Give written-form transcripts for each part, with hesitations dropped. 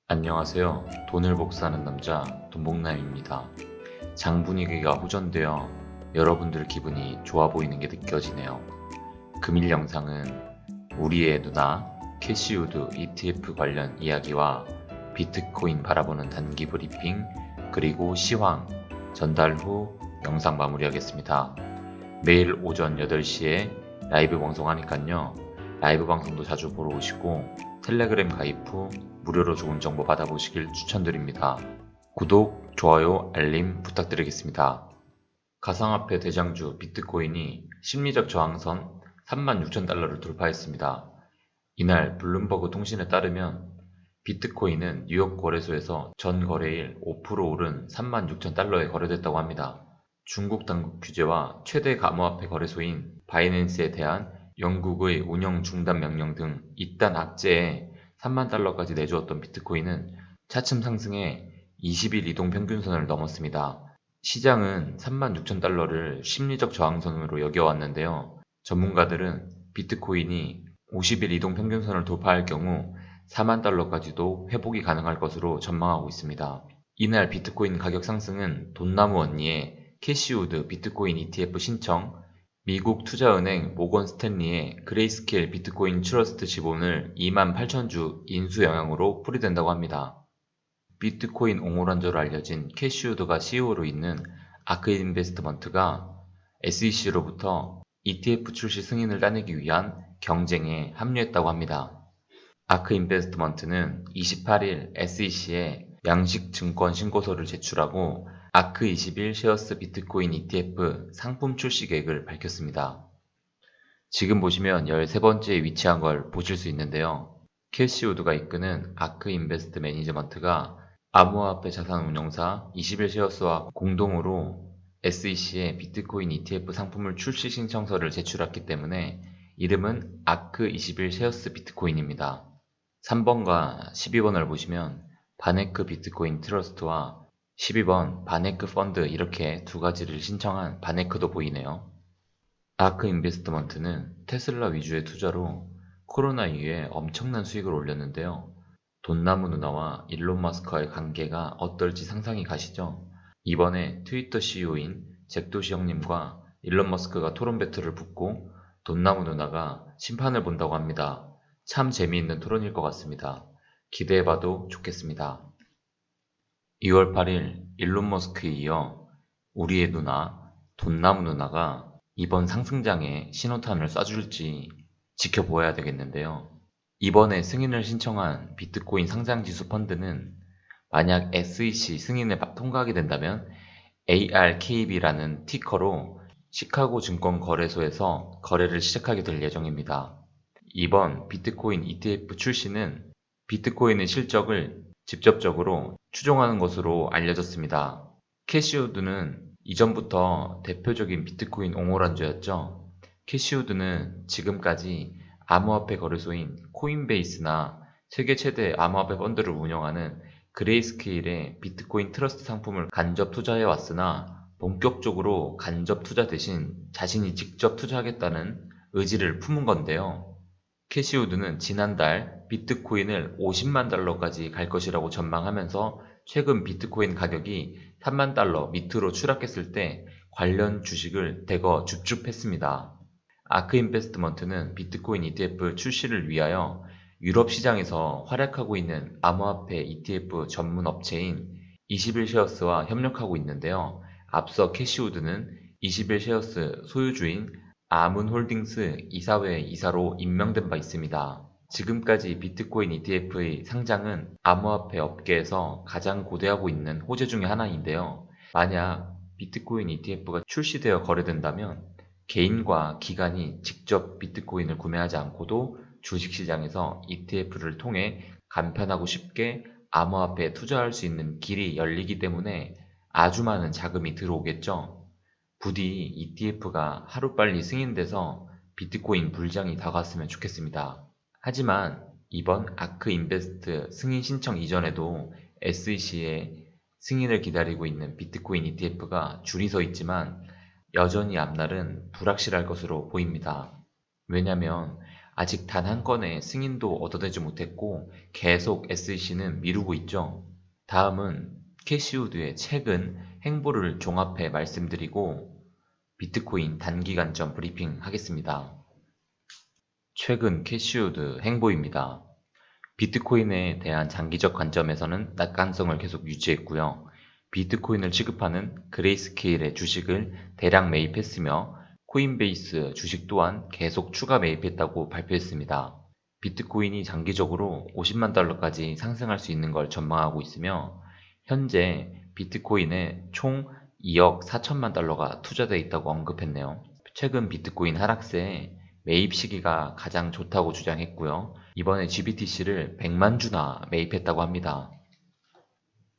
안녕하세요. 돈을 복사하는 남자 돈복남입니다. 장 분위기가 호전되어 여러분들 기분이 좋아 보이는 게 느껴지네요. 금일 영상은 우리의 누나 캐시우드 ETF 관련 이야기와 비트코인 바라보는 단기 브리핑 그리고 시황 전달 후 영상 마무리하겠습니다. 매일 오전 8시에 라이브 방송하니깐요. 라이브 방송도 자주 보러 오시고 텔레그램 가입 후 무료로 좋은 정보 받아보시길 추천드립니다. 구독, 좋아요, 알림 부탁드리겠습니다. 가상화폐 대장주 비트코인이 심리적 저항선 36,000달러를 돌파했습니다. 이날 블룸버그 통신에 따르면 비트코인은 뉴욕 거래소에서 전 거래일 5% 오른 36,000달러에 거래됐다고 합니다. 중국 당국 규제와 최대 가모화폐 거래소인 바이낸스에 대한 영국의 운영 중단 명령 등 이단 악재에 3만 달러까지 내주었던 비트코인은 차츰 상승해 20일 이동 평균선을 넘었습니다. 시장은 36,000달러를 심리적 저항선으로 여겨왔는데요. 전문가들은 비트코인이 50일 이동 평균선을 돌파할 경우 4만 달러까지도 회복이 가능할 것으로 전망하고 있습니다. 이날 비트코인 가격 상승은 돈나무 언니의 캐시우드 비트코인 ETF 신청, 미국 투자은행 모건 스탠리의 그레이스케일 비트코인 트러스트 지분을 28,000주 인수 영향으로 풀이된다고 합니다. 비트코인 옹호란저로 알려진 캐시우드가 CEO로 있는 아크 인베스트먼트가 SEC로부터 ETF 출시 승인을 따내기 위한 경쟁에 합류했다고 합니다. 아크 인베스트먼트는 28일 SEC에 양식 증권 신고서를 제출하고 아크 21 쉐어스 비트코인 ETF 상품 출시 계획을 밝혔습니다. 지금 보시면 13번째에 위치한 걸 보실 수 있는데요. 캐시우드가 이끄는 아크 인베스트 매니지먼트가 암호화폐 자산 운용사 21 쉐어스와 공동으로 SEC에 비트코인 ETF 상품을 출시 신청서를 제출했기 때문에 이름은 아크 21 쉐어스 비트코인입니다. 3번과 12번을 보시면 바네크 비트코인 트러스트와 12번 바네크 펀드 이렇게 두 가지를 신청한 바네크도 보이네요. 아크 인베스트먼트는 테슬라 위주의 투자로 코로나 이후에 엄청난 수익을 올렸는데요. 돈나무 누나와 일론 머스크와의 관계가 어떨지 상상이 가시죠? 이번에 트위터 CEO인 잭 도시 형님과 일론 머스크가 토론 배틀을 붙고 돈나무 누나가 심판을 본다고 합니다. 참 재미있는 토론일 것 같습니다. 기대해봐도 좋겠습니다. 2월 8일 일론 머스크에 이어 우리의 누나 돈나무 누나가 이번 상승장에 신호탄을 쏴줄지 지켜보아야 되겠는데요. 이번에 승인을 신청한 비트코인 상장지수 펀드는 만약 SEC 승인을 통과하게 된다면 ARKB라는 티커로 시카고 증권 거래소에서 거래를 시작하게 될 예정입니다. 이번 비트코인 ETF 출시는 비트코인의 실적을 직접적으로 추종하는 것으로 알려졌습니다. 캐시우드는 이전부터 대표적인 비트코인 옹호란주였죠. 캐시우드는 지금까지 암호화폐 거래소인 코인베이스나 세계 최대 암호화폐 펀드를 운영하는 그레이스케일의 비트코인 트러스트 상품을 간접 투자해 왔으나 본격적으로 간접 투자 대신 자신이 직접 투자하겠다는 의지를 품은 건데요. 캐시우드는 지난달 비트코인을 50만 달러까지 갈 것이라고 전망하면서 최근 비트코인 가격이 3만 달러 밑으로 추락했을 때 관련 주식을 대거 줍줍했습니다. 아크 인베스트먼트는 비트코인 ETF 출시를 위하여 유럽 시장에서 활약하고 있는 암호화폐 ETF 전문 업체인 21쉐어스와 협력하고 있는데요. 앞서 캐시우드는 21쉐어스 소유주인 아문홀딩스 이사회 이사로 임명된 바 있습니다. 지금까지 비트코인 ETF의 상장은 암호화폐 업계에서 가장 고대하고 있는 호재 중의 하나인데요. 만약 비트코인 ETF가 출시되어 거래된다면 개인과 기관이 직접 비트코인을 구매하지 않고도 주식시장에서 ETF를 통해 간편하고 쉽게 암호화폐에 투자할 수 있는 길이 열리기 때문에 아주 많은 자금이 들어오겠죠. 부디 ETF가 하루빨리 승인돼서 비트코인 불장이 다가왔으면 좋겠습니다. 하지만 이번 아크 인베스트 승인 신청 이전에도 SEC의 승인을 기다리고 있는 비트코인 ETF가 줄이 서 있지만 여전히 앞날은 불확실할 것으로 보입니다. 왜냐면 아직 단 한 건의 승인도 얻어내지 못했고 계속 SEC는 미루고 있죠. 다음은 캐시우드의 최근 행보를 종합해 말씀드리고 비트코인 단기간점 브리핑 하겠습니다. 최근 캐시우드 행보입니다. 비트코인에 대한 장기적 관점에서는 낙관성을 계속 유지했고요. 비트코인을 취급하는 그레이스케일의 주식을 대량 매입했으며 코인베이스 주식 또한 계속 추가 매입했다고 발표했습니다. 비트코인이 장기적으로 50만 달러까지 상승할 수 있는 걸 전망하고 있으며 현재 비트코인에 총 2억 4천만 달러가 투자되어 있다고 언급했네요. 최근 비트코인 하락세에 매입 시기가 가장 좋다고 주장했고요. 이번에 GBTC를 100만 주나 매입했다고 합니다.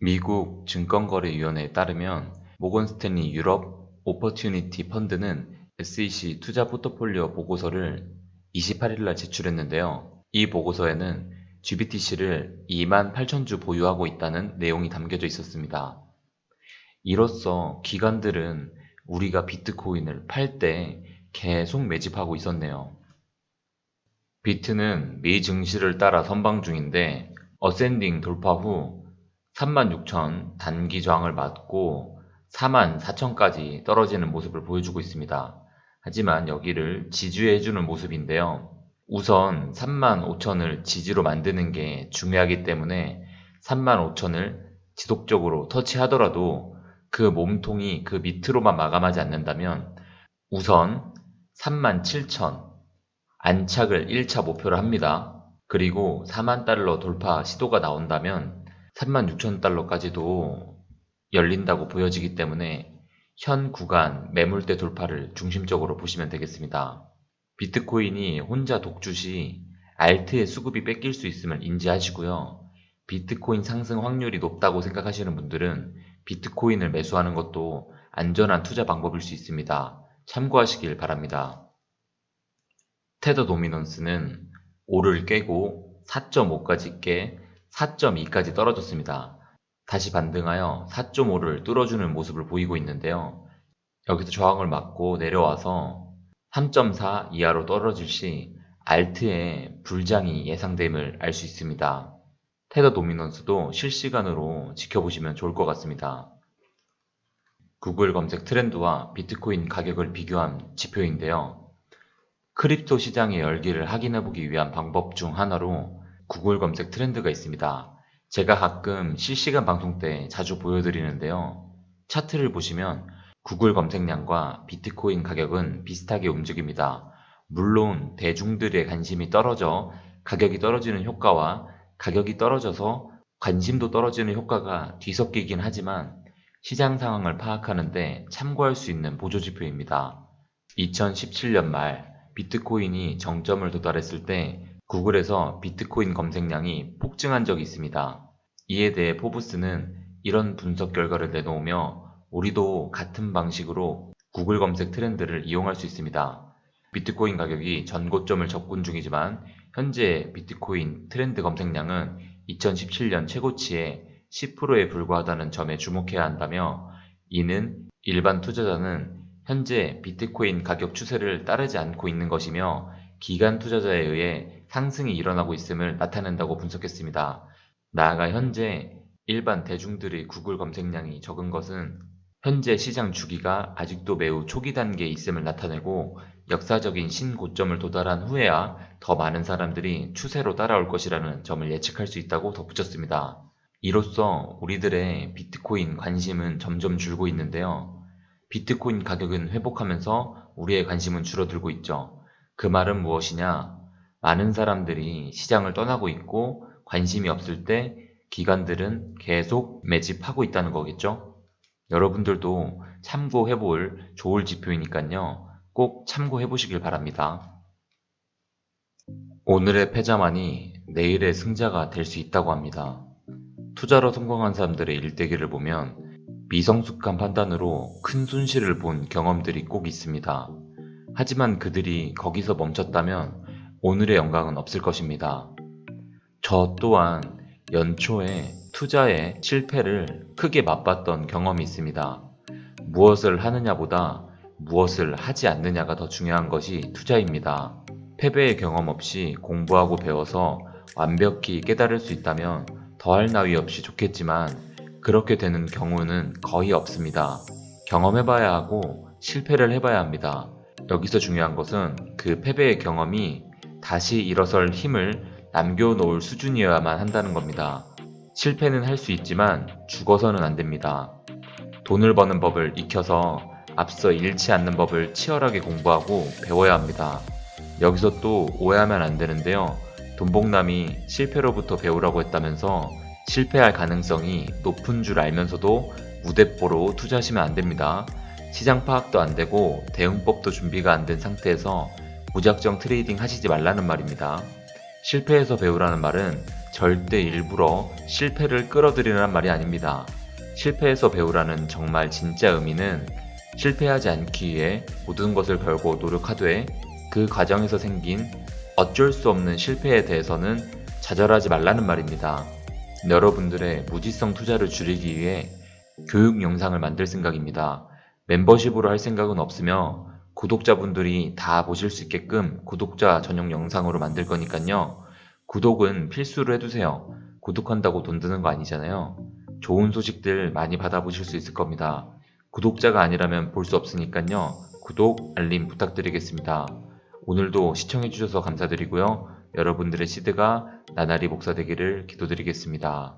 미국 증권거래위원회에 따르면 모건 스탠리 유럽 오퍼튜니티 펀드는 SEC 투자 포트폴리오 보고서를 28일날 제출했는데요. 이 보고서에는 GBTC를 2만 8천 주 보유하고 있다는 내용이 담겨져 있었습니다. 이로써 기관들은 우리가 비트코인을 팔 때 계속 매집하고 있었네요. 비트는 미 증시를 따라 선방 중인데 어센딩 돌파 후 36,000 단기 저항을 맞고 44,000까지 떨어지는 모습을 보여주고 있습니다. 하지만 여기를 지지해주는 모습인데요. 우선 35,000을 지지로 만드는 게 중요하기 때문에 35,000을 지속적으로 터치하더라도 그 몸통이 그 밑으로만 마감하지 않는다면 우선 37,000 안착을 1차 목표로 합니다. 그리고 4만 달러 돌파 시도가 나온다면 36,000달러까지도 열린다고 보여지기 때문에 현 구간 매물대 돌파를 중심적으로 보시면 되겠습니다. 비트코인이 혼자 독주시 알트의 수급이 뺏길 수 있음을 인지하시고요. 비트코인 상승 확률이 높다고 생각하시는 분들은 비트코인을 매수하는 것도 안전한 투자 방법일 수 있습니다. 참고하시길 바랍니다. 테더 도미넌스는 5를 깨고 4.5까지 깨 4.2까지 떨어졌습니다. 다시 반등하여 4.5를 뚫어주는 모습을 보이고 있는데요. 여기서 저항을 맞고 내려와서 3.4 이하로 떨어질 시 알트의 불장이 예상됨을 알 수 있습니다. 테더 도미넌스도 실시간으로 지켜보시면 좋을 것 같습니다. 구글 검색 트렌드와 비트코인 가격을 비교한 지표인데요. 크립토 시장의 열기를 확인해보기 위한 방법 중 하나로 구글 검색 트렌드가 있습니다. 제가 가끔 실시간 방송 때 자주 보여드리는데요. 차트를 보시면 구글 검색량과 비트코인 가격은 비슷하게 움직입니다. 물론 대중들의 관심이 떨어져 가격이 떨어지는 효과와 가격이 떨어져서 관심도 떨어지는 효과가 뒤섞이긴 하지만 시장 상황을 파악하는데 참고할 수 있는 보조지표입니다. 2017년 말 비트코인이 정점을 도달했을 때 구글에서 비트코인 검색량이 폭증한 적이 있습니다. 이에 대해 포브스는 이런 분석 결과를 내놓으며 우리도 같은 방식으로 구글 검색 트렌드를 이용할 수 있습니다. 비트코인 가격이 전고점을 접근 중이지만 현재 비트코인 트렌드 검색량은 2017년 최고치의 10%에 불과하다는 점에 주목해야 한다며 이는 일반 투자자는 현재 비트코인 가격 추세를 따르지 않고 있는 것이며 기관 투자자에 의해 상승이 일어나고 있음을 나타낸다고 분석했습니다. 나아가 현재 일반 대중들의 구글 검색량이 적은 것은 현재 시장 주기가 아직도 매우 초기 단계에 있음을 나타내고 역사적인 신고점을 도달한 후에야 더 많은 사람들이 추세로 따라올 것이라는 점을 예측할 수 있다고 덧붙였습니다. 이로써 우리들의 비트코인 관심은 점점 줄고 있는데요. 비트코인 가격은 회복하면서 우리의 관심은 줄어들고 있죠. 그 말은 무엇이냐? 많은 사람들이 시장을 떠나고 있고 관심이 없을 때 기관들은 계속 매집하고 있다는 거겠죠? 여러분들도 참고해볼 좋을 지표이니까요. 꼭 참고해보시길 바랍니다. 오늘의 패자만이 내일의 승자가 될 수 있다고 합니다. 투자로 성공한 사람들의 일대기를 보면 미성숙한 판단으로 큰 손실을 본 경험들이 꼭 있습니다. 하지만 그들이 거기서 멈췄다면 오늘의 영광은 없을 것입니다. 저 또한 연초에 투자의 실패를 크게 맛봤던 경험이 있습니다. 무엇을 하느냐보다 무엇을 하지 않느냐가 더 중요한 것이 투자입니다. 패배의 경험 없이 공부하고 배워서 완벽히 깨달을 수 있다면 더할 나위 없이 좋겠지만 그렇게 되는 경우는 거의 없습니다. 경험해봐야 하고 실패를 해봐야 합니다. 여기서 중요한 것은 그 패배의 경험이 다시 일어설 힘을 남겨놓을 수준이어야만 한다는 겁니다. 실패는 할 수 있지만 죽어서는 안 됩니다. 돈을 버는 법을 익혀서 앞서 잃지 않는 법을 치열하게 공부하고 배워야 합니다. 여기서 또 오해하면 안 되는데요. 돈복남이 실패로부터 배우라고 했다면서 실패할 가능성이 높은 줄 알면서도 무대뽀로 투자하시면 안 됩니다. 시장 파악도 안 되고 대응법도 준비가 안 된 상태에서 무작정 트레이딩 하시지 말라는 말입니다. 실패해서 배우라는 말은 절대 일부러 실패를 끌어들이라는 말이 아닙니다. 실패해서 배우라는 정말 진짜 의미는 실패하지 않기 위해 모든 것을 걸고 노력하되 그 과정에서 생긴 어쩔 수 없는 실패에 대해서는 좌절하지 말라는 말입니다. 여러분들의 무지성 투자를 줄이기 위해 교육 영상을 만들 생각입니다. 멤버십으로 할 생각은 없으며 구독자분들이 다 보실 수 있게끔 구독자 전용 영상으로 만들 거니까요. 구독은 필수로 해두세요. 구독한다고 돈 드는 거 아니잖아요. 좋은 소식들 많이 받아보실 수 있을 겁니다. 구독자가 아니라면 볼 수 없으니까요. 구독, 알림 부탁드리겠습니다. 오늘도 시청해주셔서 감사드리고요. 여러분들의 시드가 나날이 복사되기를 기도드리겠습니다.